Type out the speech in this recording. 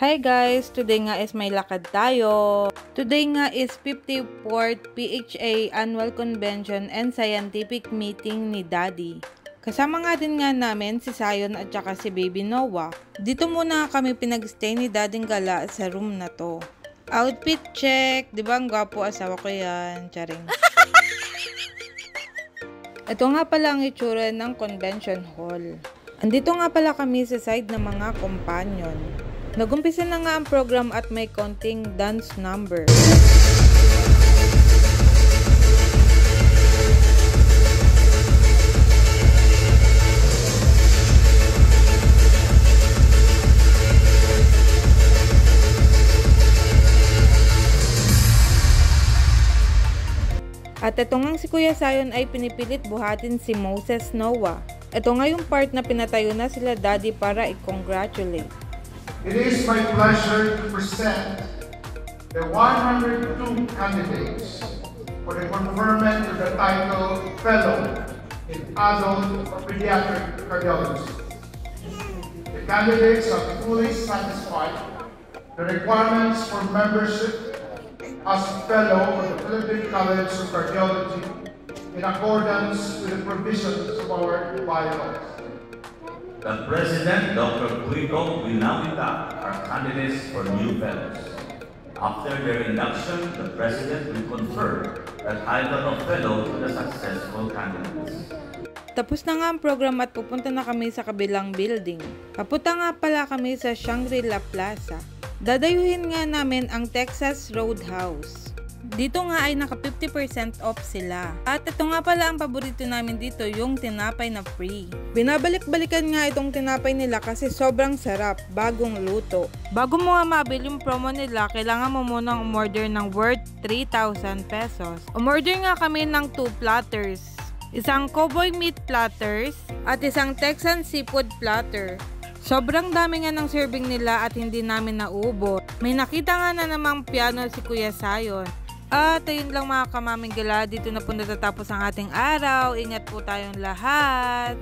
Hi guys! Today nga is may lakad tayo. Today nga is 54th PHA Annual Convention and Scientific Meeting ni Daddy. Kasama nga din nga namin si Zion at saka si Baby Noah. Dito muna kami pinag-stay ni Daddy Gala sa room na to. Outfit check! Diba ang gwapo asawa ko yan? Charing. Ito nga pala ang itsura ng convention hall. Andito nga pala kami sa side ng mga companion. Nagumpisa na nga ang program at may konting dance number. At ito nga si Kuya Zion ay pinipilit buhatin si Moses Noah. Ito nga yung part na pinatayo na sila Daddy para i-congratulate. It is my pleasure to present the 102 candidates for the conferment of the title Fellow in Adult or Pediatric Cardiology. The candidates have fully satisfied the requirements for membership as Fellow of the Philippine College of Cardiology in accordance with the provisions of our bylaws. The President, Dr. Quico, will now induct our candidates for new fellows. After their induction, the President will confer the title of fellow to the successful candidates. Tapos na nga ang program at pupunta na kami sa kabilang building. Papunta nga pala kami sa Shangri-La Plaza. Dadayuhin nga namin ang Texas Roadhouse. Dito nga ay naka 50% off sila. At ito nga pala ang paborito namin dito, yung tinapay na free. Binabalik-balikan nga itong tinapay nila kasi sobrang sarap, bagong luto. Bago mo nga mabili yung promo nila, kailangan mo munang umorder ng worth 3,000 pesos. Umorder nga kami ng 2 platters. Isang cowboy meat platters at isang Texan seafood platter. Sobrang dami nga ng serving nila at hindi namin nauubos. May nakita nga na namang piano si Kuya Zion. At ayun lang mga kamaming gala, dito na po natatapos ang ating araw. Ingat po tayong lahat.